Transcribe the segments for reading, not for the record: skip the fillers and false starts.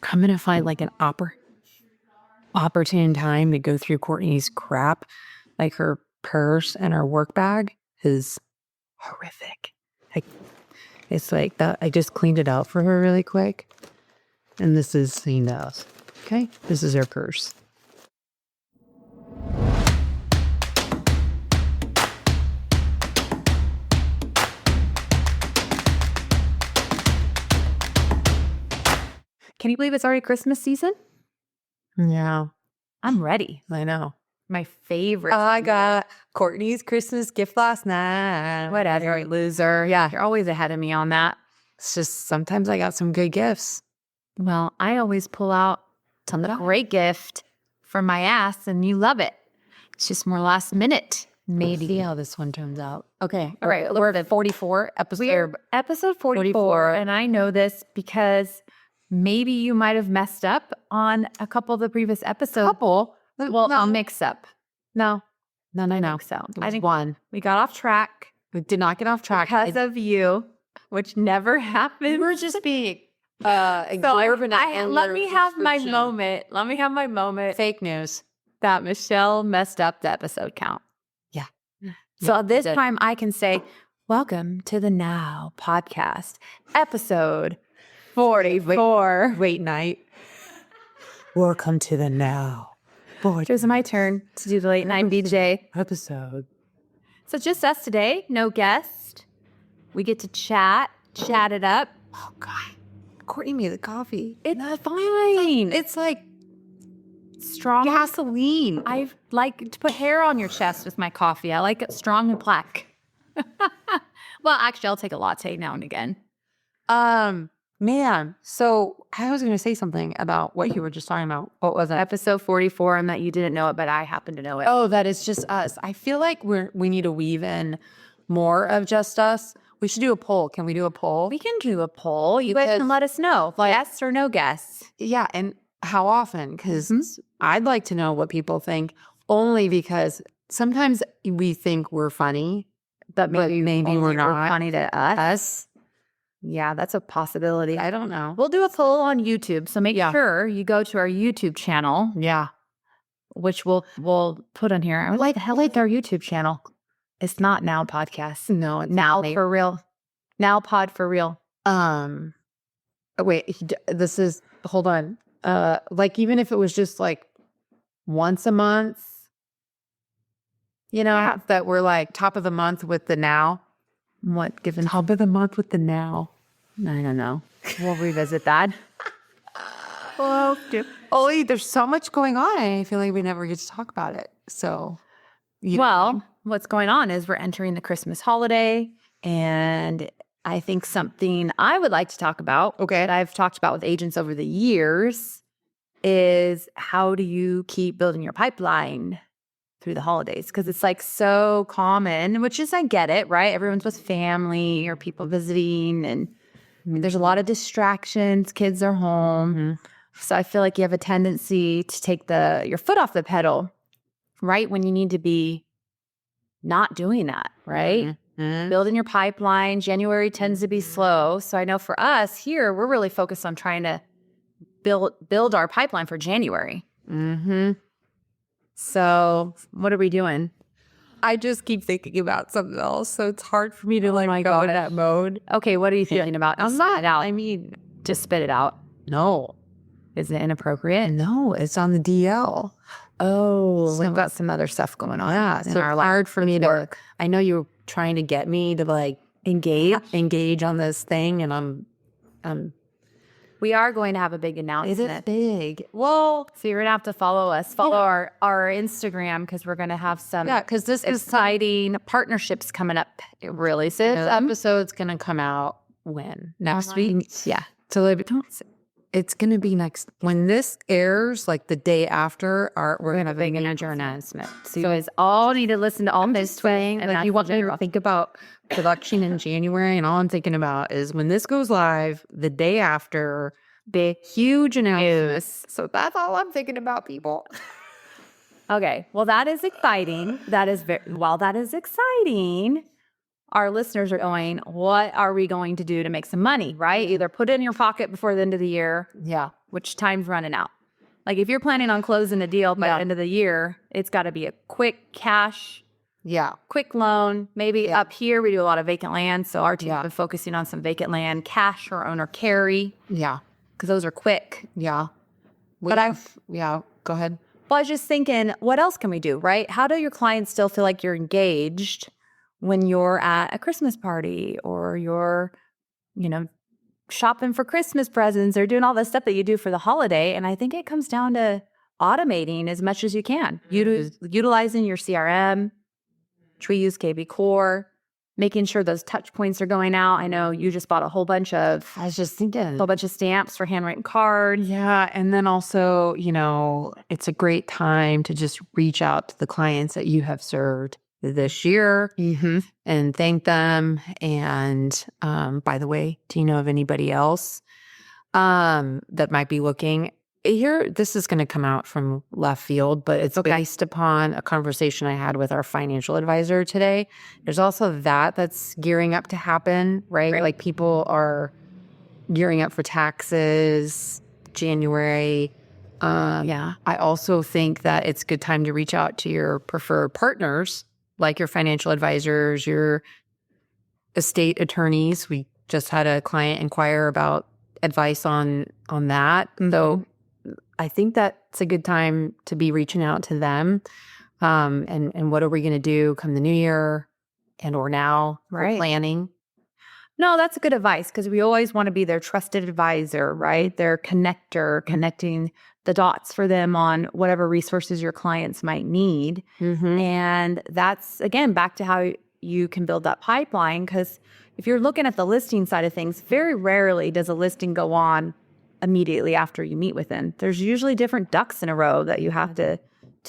I'm going to find like an opportune time to go through Courtney's crap. Like her purse and her work bag is horrific. It's like that. I just cleaned it out for her really quick. And this is cleaned out. Okay. This is her purse. Can you believe it's already Christmas season? Yeah. I'm ready. I know. My favorite. I got Courtney's Christmas gift last night. Whatever, loser. Yeah, you're always ahead of me on that. It's just sometimes I got some good gifts. Well, I always pull out some great gift for my ass, and you love it. It's just more last minute. Maybe see how this one turns out. Okay. All right. We're at 44 episode. We're episode 44, and I know this because maybe you might have messed up on a couple of the previous episodes. Well, no. I'll mix up. No. Mix up. I think one. We got off track. We did not get off track Because of you, which never happened. We're just being Let me have my moment. Let me have my moment. Fake news. That Michelle messed up the episode count. Yeah. So this time I can say, welcome to the Now podcast, episode 44. Wait night. Welcome to the Now. It was my turn to do the late night BJ episode. So just us today, no guest. We get to chat it up. Oh God, Courtney made the coffee. It's fine. It's like strong gasoline. I like to put hair on your chest with my coffee. I like it strong and black. Well, actually, I'll take a latte now and again. Man, so I was going to say something about what you were just talking about. What was it? Episode 44, and that you didn't know it, but I happen to know it. Oh, that is just us. I feel like we need to weave in more of just us. We should do a poll. Can we do a poll? We can do a poll. You guys can let us know, guests or no guests. Yeah, and how often? Because I'd like to know what people think, only because sometimes we think we're funny, but maybe we're not. Funny to us. Yeah, that's a possibility. I don't know. We'll do a poll on YouTube, so make sure you go to our YouTube channel. Yeah, which we'll put on here. What the hell is our YouTube channel? It's not Now Podcast. No, it's Now for real. Now Pod for real. Wait. This is. Hold on. Like even if it was just like once a month, that we're like top of the month with the Now. What given top of the month with the Now? I don't know. We'll revisit that. Well, Ollie, there's so much going on. I feel like we never get to talk about it. So, what's going on is we're entering the Christmas holiday, and I think something I would like to talk about, that I've talked about with agents over the years, is how do you keep building your pipeline through the holidays? Because it's like so common, which is, I get it, right? Everyone's with family or people visiting, and there's a lot of distractions. Kids are home. Mm-hmm. So I feel like you have a tendency to take your foot off the pedal, right? When you need to be not doing that, right? Mm-hmm. Building your pipeline. January tends to be slow. So I know for us here, we're really focused on trying to build our pipeline for January. Mm-hmm. So what are we doing? I just keep thinking about something else. So it's hard for me to go in that mode. Okay, what are you thinking about? I'm not. I mean, just spit it out. No. Is it inappropriate? No, it's on the DL. Oh, we've got some other stuff going on. Yeah, so it's hard for me to work. I know you're trying to get me to engage on this thing, and we are going to have a big announcement. Is it big? Well, so you're going to have to follow us. Follow our Instagram, because we're going to have some because this exciting partnerships coming up really soon. This episode's going to come out when? Next week? Yeah. So it's going to be next. When this airs, like the day after, we're going to have a big announcement. So you guys all need to listen to all this way. And you want to think about production in January, and all I'm thinking about is when this goes live, the day after, big, huge announcement. So that's all I'm thinking about, people. Okay. Well, that is exciting. That is exciting. our listeners are going, what are we going to do to make some money, right? Either put it in your pocket before the end of the year, which time's running out. Like if you're planning on closing a deal by the end of the year, it's got to be a quick cash, quick loan. Maybe up here we do a lot of vacant land, so our team's been focusing on some vacant land, cash or owner carry. Because those are quick. But go ahead. Well, I was just thinking, what else can we do, right? How do your clients still feel like you're engaged when you're at a Christmas party or you're, shopping for Christmas presents or doing all the stuff that you do for the holiday? And I think it comes down to automating as much as you can, utilizing your CRM, which we use KB Core, making sure those touch points are going out. I know you just bought a whole bunch of, I was just thinking, a whole bunch of stamps for handwritten cards. Yeah. And then also, it's a great time to just reach out to the clients that you have served this year and thank them. And by the way, do you know of anybody else that might be looking? Here, this is going to come out from left field, but it's based upon a conversation I had with our financial advisor today. There's also that's gearing up to happen, right? Like people are gearing up for taxes, January. I also think that it's a good time to reach out to your preferred partners, like your financial advisors, your estate attorneys. We just had a client inquire about advice on that. So I think that's a good time to be reaching out to them. And what are we going to do come the new year or now? We're planning. No, that's good advice because we always want to be their trusted advisor, right? Their connector, connecting the dots for them on whatever resources your clients might need. And that's, again, back to how you can build that pipeline, because if you're looking at the listing side of things, very rarely does a listing go on immediately after you meet with them. There's usually different ducks in a row that you have to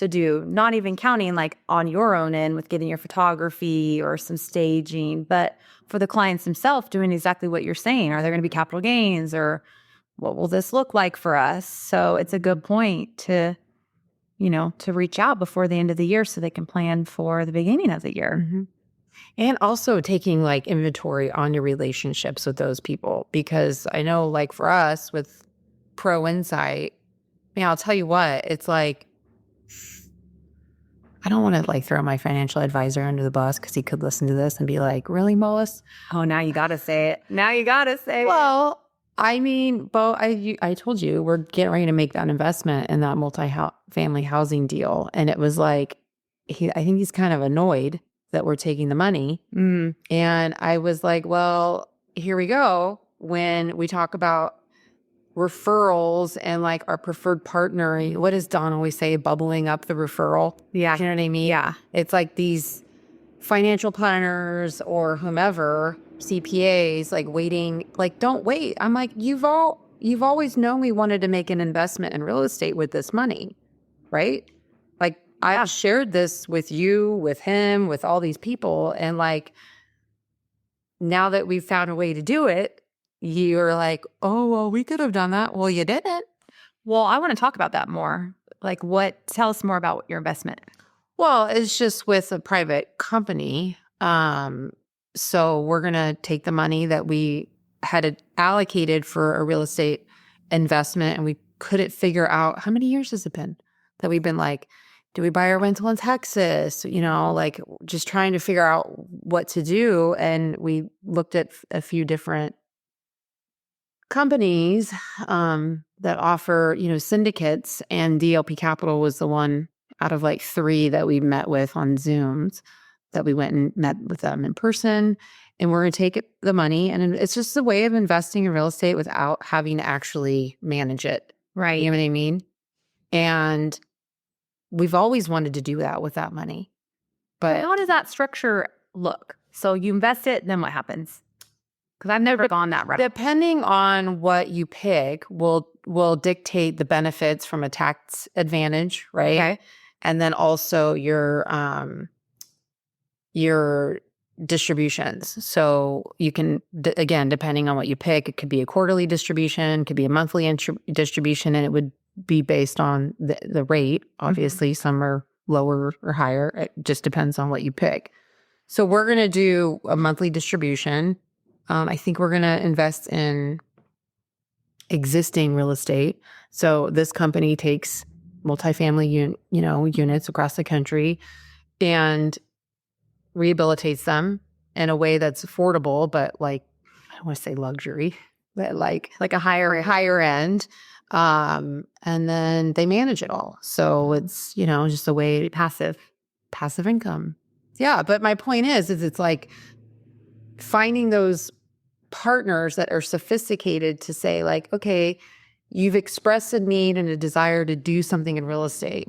do, not even counting like on your own end with getting your photography or some staging, but for the clients themselves doing exactly what you're saying. Are there going to be capital gains, or what will this look like for us? So it's a good point to reach out before the end of the year so they can plan for the beginning of the year. And also taking like inventory on your relationships with those people, because I know like for us with Pro Insight, I'll tell you what, it's like, I don't want to like throw my financial advisor under the bus because he could listen to this and be like, really, Mullis? Oh, now you got to say it. Well, I mean, Bo, I told you we're getting ready to make that investment in that multifamily housing deal. And it was like, I think he's kind of annoyed that we're taking the money. And I was like, well, here we go. When we talk about referrals and like our preferred partner, what does Don always say? Bubbling up the referral. Yeah. You know what I mean? Yeah. It's like these financial planners or whomever, CPAs, like waiting, like, don't wait. I'm like, you've always known we wanted to make an investment in real estate with this money, right? Like I've shared this with you, with him, with all these people. And like, now that we've found a way to do it, you're like, oh, well, we could have done that. Well, you didn't. Well, I want to talk about that more. Like tell us more about your investment. Well, it's just with a private company. So we're going to take the money that we had allocated for a real estate investment, and we couldn't figure out, how many years has it been that we've been like, do we buy a rental in Texas? Like just trying to figure out what to do. And we looked at a few different companies that offer, syndicates, and DLP Capital was the one out of like 3 that we met with on Zooms, that we went and met with them in person. And we're going to take the money, and it's just a way of investing in real estate without having to actually manage it. Right. You know what I mean? And we've always wanted to do that with that money. But how does that structure look? So you invest it, then what happens? Because I've never gone that route. Depending on what you pick will dictate the benefits from a tax advantage, right? Okay. And then also your distributions. So you can, again, depending on what you pick, it could be a quarterly distribution, could be a monthly distribution, and it would be based on the rate. Obviously, some are lower or higher. It just depends on what you pick. So we're going to do a monthly distribution. I think we're going to invest in existing real estate. So this company takes multifamily units across the country and rehabilitates them in a way that's affordable, but like, I don't want to say luxury, but like a higher end. And then they manage it all. So it's, just a way passive income. Yeah. But my point is it's like finding those partners that are sophisticated to say like, okay, you've expressed a need and a desire to do something in real estate.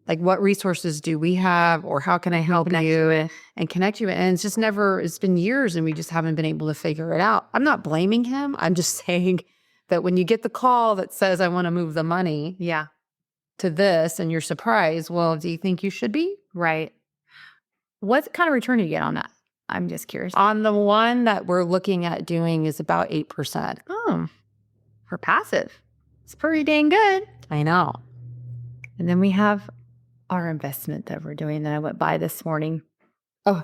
Like, what resources do we have, or how can I help you and connect you? And it's been years and we just haven't been able to figure it out. I'm not blaming him. I'm just saying that when you get the call that says, I want to move the money to this, and you're surprised, well, do you think you should be? Right. What kind of return do you get on that? I'm just curious. On the one that we're looking at doing is about 8%. Oh, for passive. It's pretty dang good. I know. And then we have our investment that we're doing that I went by this morning. Oh,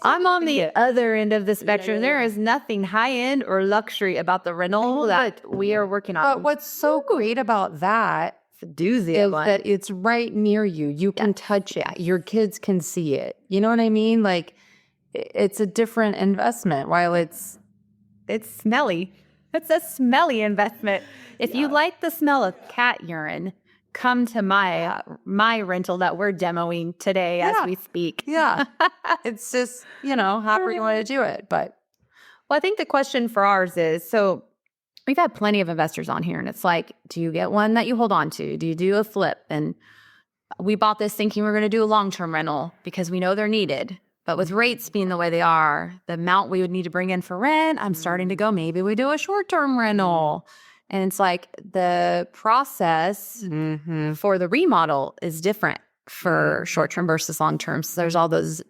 I'm on the other end of the spectrum. Yeah. There is nothing high end or luxury about the rental that we are working on. But what's so great about that is that it's right near you. You can touch it. Your kids can see it. You know what I mean? Like, it's a different investment. While it's smelly. It's a smelly investment. If you like the smell of cat urine, come to my rental that we're demoing today as we speak. Yeah. It's just, however you want to do it. But I think the question for ours is, so we've had plenty of investors on here, and it's like, do you get one that you hold on to? Do you do a flip? And we bought this thinking we're going to do a long-term rental because we know they're needed. But with rates being the way they are, the amount we would need to bring in for rent, I'm starting to go, maybe we do a short-term rental. And it's like the process for the remodel is different for short-term versus long-term. So there's all those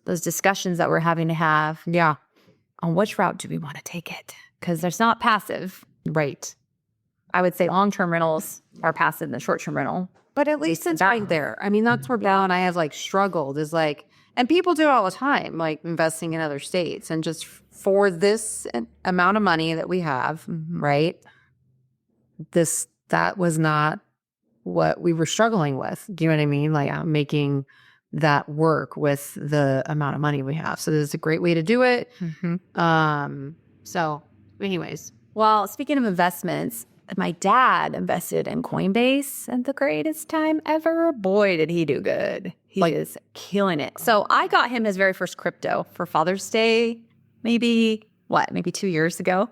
discussions that we're having to have. Yeah. On which route do we want to take it? Because there's not passive. Right. I would say long-term rentals are passive than short-term rental. But at least it's right there. I mean, that's where Belle and I have like struggled is like, and people do it all the time, like investing in other states. And just for this amount of money that we have, right? That was not what we were struggling with. Do you know what I mean? Like making that work with the amount of money we have. So this is a great way to do it. So anyways. Well, speaking of investments, my dad invested in Coinbase at the greatest time ever. Boy, did he do good. He is killing it. So I got him his very first crypto for Father's Day, maybe 2 years ago.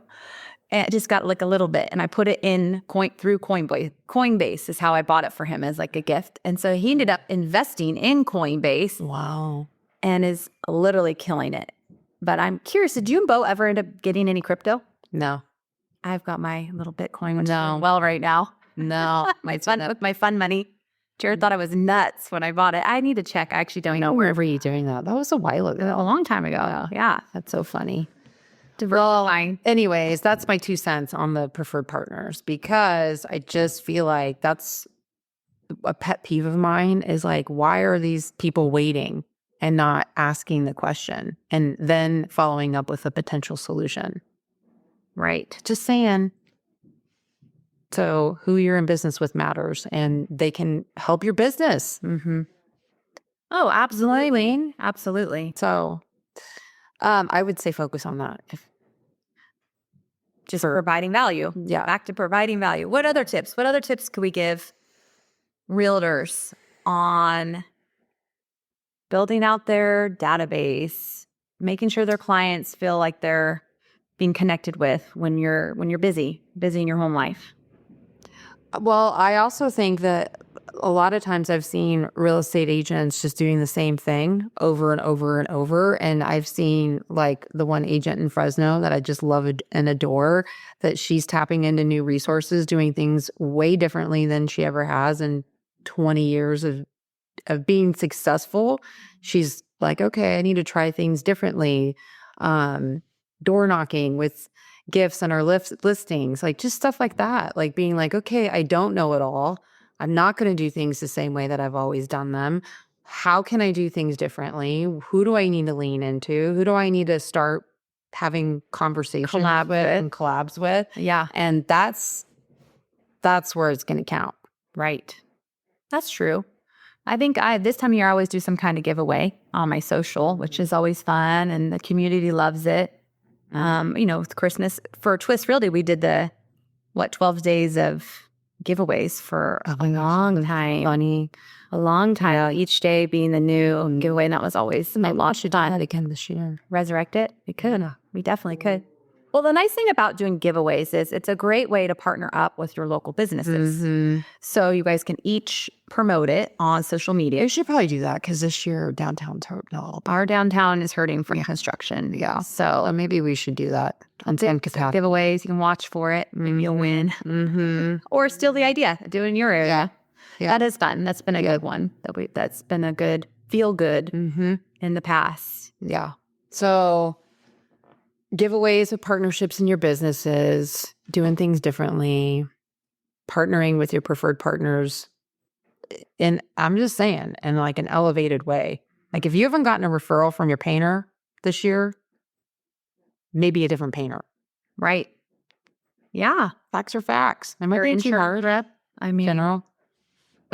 And I just got like a little bit, and I put it in through Coinbase. Coinbase is how I bought it for him as like a gift. And so he ended up investing in Coinbase. Wow. And is literally killing it. But I'm curious, did you and Bo ever end up getting any crypto? No. I've got my little Bitcoin, which is doing well right now. No. With my fun money. Jared thought I was nuts when I bought it. I need to check. I actually don't know. Where were you doing that? That was a while ago. A long time ago. Yeah. That's so funny. Well, anyways, that's my 2 cents on the preferred partners, because I just feel like that's a pet peeve of mine is like, why are these people waiting and not asking the question and then following up with a potential solution? Right. Just saying. So who you're in business with matters, and they can help your business. Oh, absolutely. Absolutely. So I would say focus on that. Just providing value. Yeah. Back to providing value. What other tips? What other tips could we give realtors on building out their database, making sure their clients feel like they're being connected with when you're busy in your home life? Well, I also think that a lot of times I've seen real estate agents just doing the same thing over and over and over. And I've seen like the one agent in Fresno that I just love and adore, that she's tapping into new resources, doing things way differently than she ever has in 20 years of being successful. She's like, okay, I need to try things differently. Door knocking with gifts on our listings, like just stuff like that. Like being like, okay, I don't know it all. I'm not going to do things the same way that I've always done them. how can I do things differently? Who do I need to lean into? Who do I need to start having conversations with and collabs with? Yeah. And that's where it's going to count. Right. That's true. I think this time of year I always do some kind of giveaway on my social, which is always fun, and the community loves it. With Christmas for Twist Realty, we did 12 days of giveaways for a long time. Funny. A long time. Each day being the new giveaway, and that was always a lot of fun. That again this year. Resurrect it? We could. We definitely could. Well, the nice thing about doing giveaways is it's a great way to partner up with your local businesses. So you guys can each promote it on social media. We should probably do that because this year downtown's hurting. Our downtown is hurting from construction. Yeah. So maybe we should do that. Giveaways, you can watch for it. Maybe you'll win. Or steal the idea. Do it in your area. Yeah. That is fun. That's been a good one. That's been a good feel good in the past. Yeah. So giveaways of partnerships in your businesses, doing things differently, partnering with your preferred partners. And I'm just saying, in like an elevated way. Like if you haven't gotten a referral from your painter this year, maybe a different painter. Right. Yeah. Facts are facts. Am I Your being too hard? rep? I mean, General.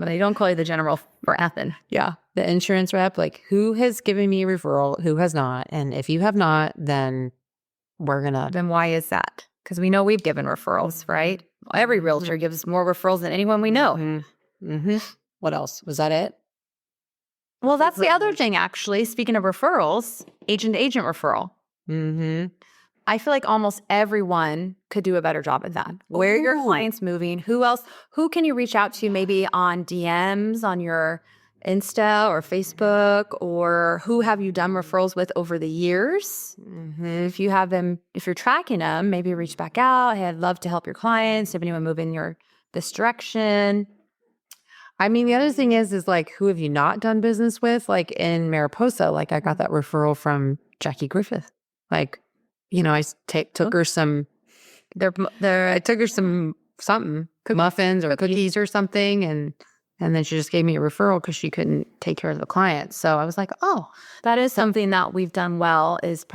They don't call you the general for nothing. Yeah. The insurance rep, like who has given me a referral, who has not. And if you have not, then Then why is that? Because we know we've given referrals, right? Every realtor gives more referrals than anyone we know. What else? Was that it? Well, that's the other thing, actually. Speaking of referrals, agent-to-agent referral. I feel like almost everyone could do a better job at that. Where are your clients moving? Who else? Who can you reach out to maybe on DMs, on your Insta or Facebook, or who have you done referrals with over the years? If you have them, if you're tracking them, maybe reach back out. Hey, I'd love to help your clients. If anyone move in this direction. I mean, the other thing is like, who have you not done business with? Like in Mariposa, like I got that referral from Jackie Griffith. Like, I took her some, I took her some something, muffins or cookies or something. And then she just gave me a referral because she couldn't take care of the client. So I was like, oh. That is something that we've done well is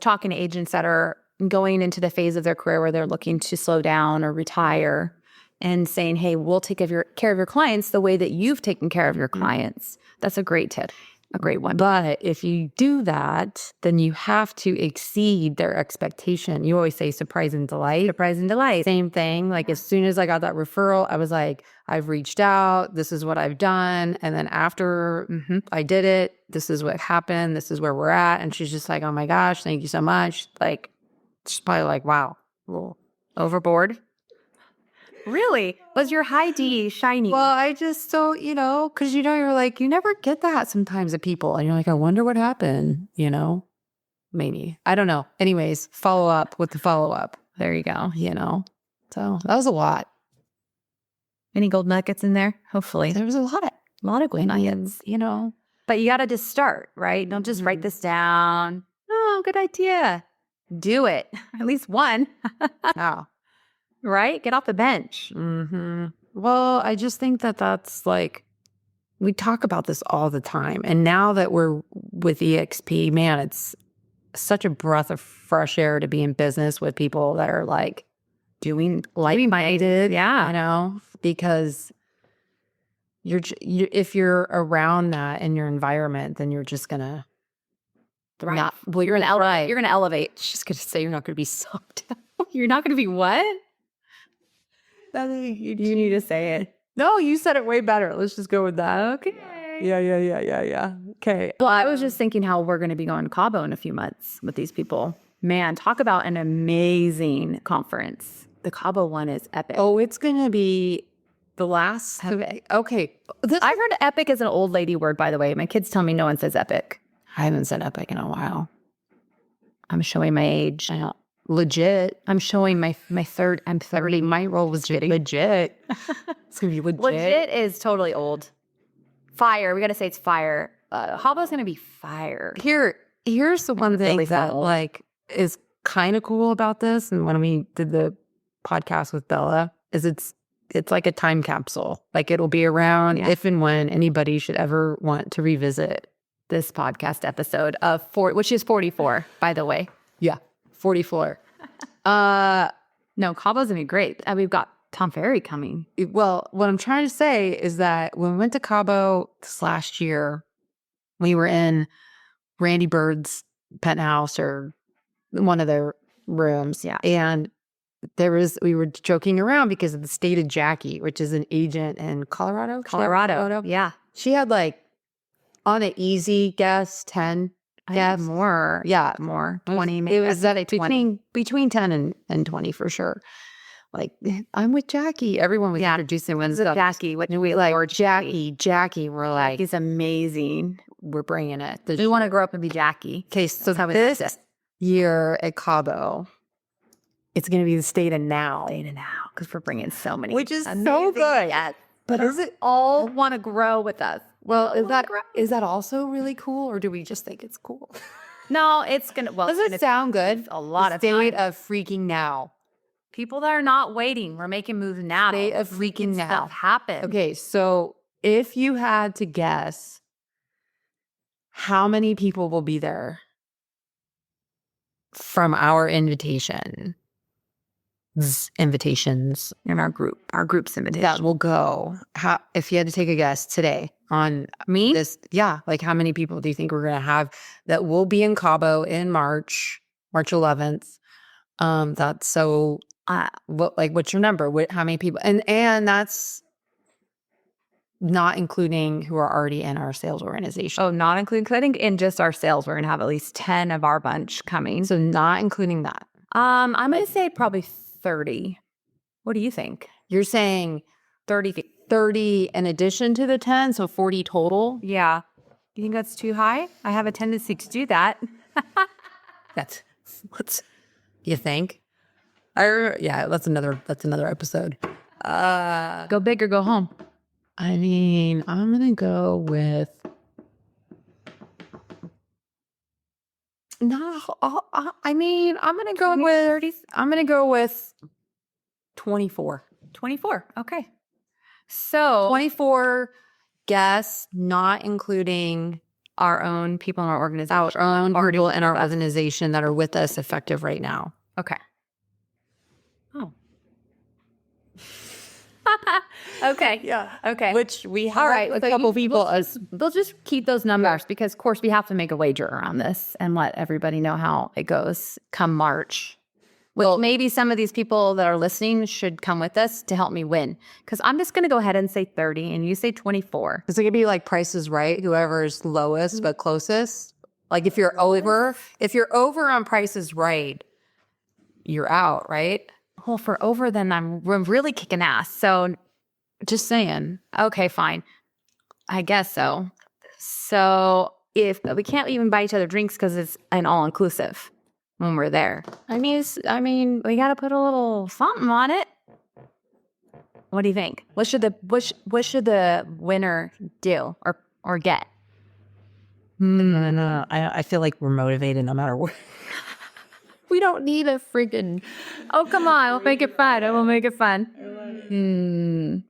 talking to agents that are going into the phase of their career where they're looking to slow down or retire and saying, hey, we'll take care of your clients the way that you've taken care of your clients. That's a great tip. A great one. But if you do that, then you have to exceed their expectation. You always say surprise and delight. Surprise and delight. Same thing. Like as soon as I got that referral, I was like, I've reached out. This is what I've done. And then after I did it, this is what happened. This is where we're at. And she's just like, oh my gosh, thank you so much. Like, she's probably like, wow, a little overboard. Really? Was your high D shiny? Well, I just don't, because you're like, you never get that sometimes at people. And you're like, I wonder what happened, Maybe. I don't know. Anyways, follow up with the follow up. There you go. So that was a lot. Any gold nuggets in there? Hopefully. There was a lot of gold nuggets, But you got to just start, right? Don't just write this down. Oh, good idea. Do it. At least one. Oh. Right? Get off the bench. Well, I just think that's like, we talk about this all the time. And now that we're with EXP, man, it's such a breath of fresh air to be in business with people that are like doing like-minded. Yeah. Because if you're around that in your environment, then you're just going to thrive. You're going to elevate. I was just going to say you're not going to be sucked down. You're not going to be what? You need to say it. No, you said it way better. Let's just go with that. Okay. Yeah. Okay. Well, I was just thinking how we're going to be going to Cabo in a few months with these people. Man, talk about an amazing conference. The Cabo one is epic. Oh, it's going to be the last. Epic. Okay. I heard epic is an old lady word, by the way. My kids tell me no one says epic. I haven't said epic in a while. I'm showing my age. I know. Legit. I'm showing my third. I'm 30. My role was legit. It's gonna be legit. Legit is totally old. Fire. We gotta say it's fire. Cabo's gonna be fire. Here's the one thing that like is kind of cool about this, and when we did the podcast with Bella, is it's it's like a time capsule. Like it'll be around if and when anybody should ever want to revisit this podcast episode which is 44, by the way. Yeah, 44. No, Cabo's gonna be great. We've got Tom Ferry coming. Well, what I'm trying to say is that when we went to Cabo this last year, we were in Randy Bird's penthouse or one of their rooms. Yeah. And we were joking around because of the state of Jackie, which is an agent in Colorado. Yeah. She had like on an easy guess, 10. Yeah, more. Yeah. More. 20. It was that 20. between 10 and 20 for sure. Like, I'm with Jackie. Everyone was introducing when Jackie. What do we like? Or Jackie. We're like, he's amazing. We're bringing it. We want to grow up and be Jackie. Okay, so this year at Cabo, it's going to be the state of now. Because we're bringing so many. Which is so good. Yes. But is it all want to grow with us? Well, is that also really cool, or do we just think it's cool? No, it's going to, does it sound good? A lot of state of freaking now. People that are not waiting, we're making moves now. State of freaking now. Stuff happen. Okay, so if you had to guess how many people will be there from our invitations in our group's invitation that will go, if you had to take a guess today on me, like how many people do you think we're going to have that will be in Cabo in March 11th? That's so. What's your number? How many people? And that's not including who are already in our sales organization. Oh, not including, because I think in just our sales, we're going to have at least 10 of our bunch coming. So not including that. I'm going to say probably 30. What do you think? You're saying 30 in addition to the 10, so 40 total? Yeah. You think that's too high? I have a tendency to do that. You think? That's another episode. Go big or go home. I mean, I'm gonna go with I'm gonna go with 30. I'm gonna go with 24. 24. Okay. So 24 guests, not including our own people in our organization. Our own people in our organization that are with us effective right now. Okay. Oh. Okay. Yeah. Okay. Which we have all right, a couple people they'll just keep those numbers because of course we have to make a wager around this and let everybody know how it goes come March. Well, maybe some of these people that are listening should come with us to help me win. Because I'm just going to go ahead and say 30 and you say 24. Is it going to be like Price is Right? Whoever's lowest but closest? Like if you're over on Price is Right, you're out, right? Well, for over, then I'm really kicking ass. So just saying. Okay, fine. I guess so. So if we can't even buy each other drinks because it's an all-inclusive when we're there. I mean, we got to put a little something on it. What do you think? What should the winner do or get? No. I feel like we're motivated no matter what. We don't need a friggin'. Oh, come on. We'll make it fun. I will make it fun.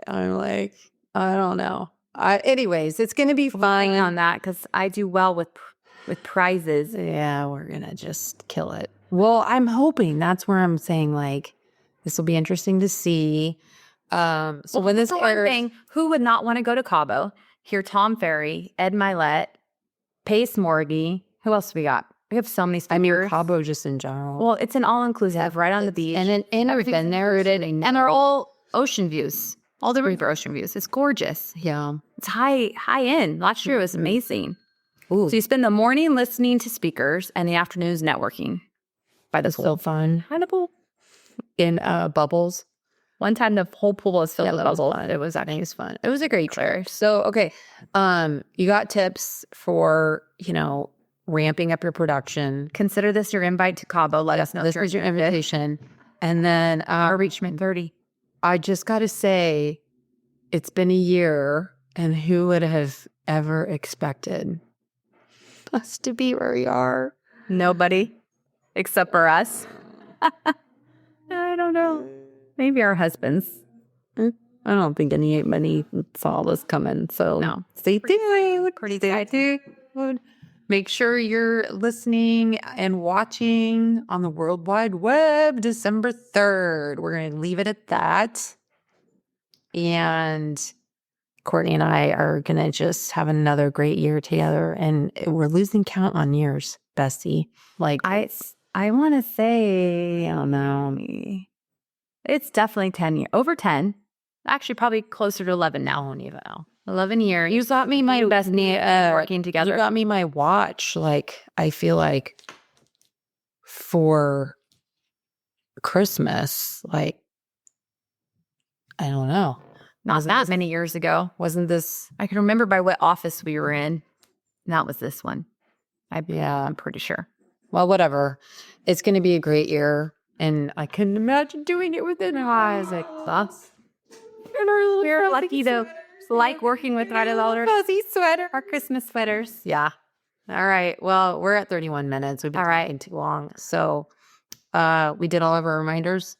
I'm like, I don't know. Anyways, it's going to be fun on that because I do well with prizes. Yeah, we're going to just kill it. Well, I'm hoping that's where I'm saying like, this will be interesting to see. So when this airs, who would not want to go to Cabo? Hear Tom Ferry, Ed Mylett, Pace Morgie. Who else we got? We have so many speakers. I mean, Cabo just in general. Well, it's an all-inclusive right on the beach. And we've been there. And they're all ocean views. All the river ocean views. It's gorgeous. Yeah. It's high end. Last year was amazing. Ooh. So you spend the morning listening to speakers and the afternoons networking by the pool. So fun. Kind of pool. In bubbles. One time the whole pool was filled with bubbles. It was fun. It was a great trip. So, okay. You got tips for, ramping up your production. Consider this your invite to Cabo. Let us know. This is your invitation. And then Reachment 30. I just got to say, it's been a year, and who would have ever expected us to be where we are? Nobody, except for us. I don't know. Maybe our husbands. I don't think anybody saw this coming. So No. stay tuned. Stay tuned. Make sure you're listening and watching on the World Wide Web December 3rd. We're going to leave it at that. And Courtney and I are going to just have another great year together. And we're losing count on years, Bessie. Like, I want to say, I don't know, it's definitely 10 years, over 10. Actually, probably closer to 11 now. I don't even know. 11 years. you got me my working together. You got me my watch. Like, I feel like for Christmas, like, I don't know. Not that many years ago. Wasn't this? I can remember by what office we were in. And that was this one. I'm pretty sure. Well, whatever. It's going to be a great year. And I couldn't imagine doing it within Isaac. Us. We're lucky though. It's like working with our fuzzy sweater. our Christmas sweaters. Yeah. All right. Well, we're at 31 minutes. We've been talking too long. So we did all of our reminders.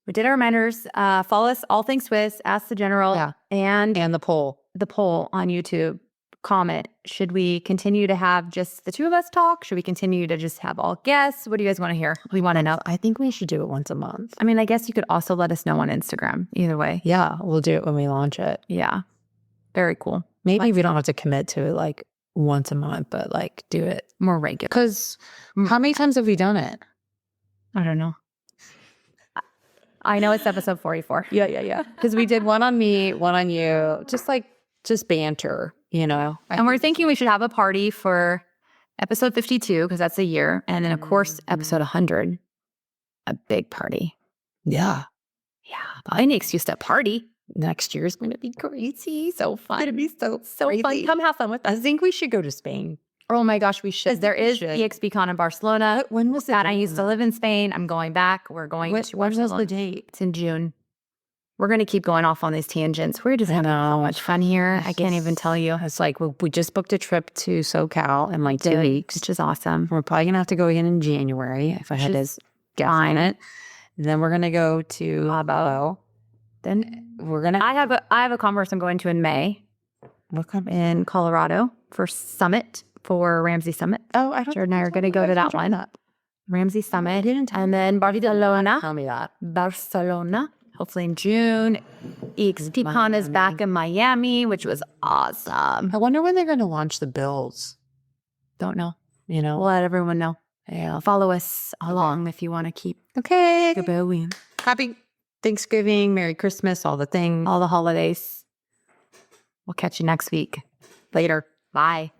We did our reminders. Follow us, All Things Swiss, Ask the General, and the poll. The poll on YouTube. Comment. Should we continue to have just the two of us talk? Should we continue to just have all guests? What do you guys want to hear? We want to know. I think we should do it once a month. I mean, I guess you could also let us know on Instagram. Either way. Yeah, we'll do it when we launch it. Yeah. Very cool. Maybe we don't have to commit to it like once a month, but like do it more regular. Because how many times have we done it? I don't know. I know it's episode 44. Yeah. Because we did one on me, one on you, just banter, you know. And we're thinking we should have a party for episode 52 because that's a year. And then, of course, episode 100, a big party. Yeah. Any excuse to party. Next year is going to be crazy. So fun. It's going to be so fun. Come have fun with us. I think we should go to Spain. Oh my gosh, we should. There is EXPCon in Barcelona. When was that? I used to live in Spain. I'm going back. We're going to When's the date? It's in June. We're going to keep going off on these tangents. We're just having so much fun here. I can't even tell you. It's like we just booked a trip to SoCal in like 2 weeks. Which is awesome. We're probably going to have to go again in January if I had to guess on it. Then we're going to go to Cabo. Then we're going to... I have a conference I'm going to in May. In Colorado for Summit, for Ramsey Summit. Oh, I don't... Jared and I are going to go to that one. Ramsey Summit. And then Barcelona. Tell me that. Barcelona. Hopefully in June. EXPCon is back in Miami, which was awesome. I wonder when they're going to launch the bills. Don't know. You know? We'll let everyone know. Yeah. Follow us along if you want to keep going. Happy Thanksgiving, Merry Christmas, all the things. All the holidays. We'll catch you next week. Later. Bye.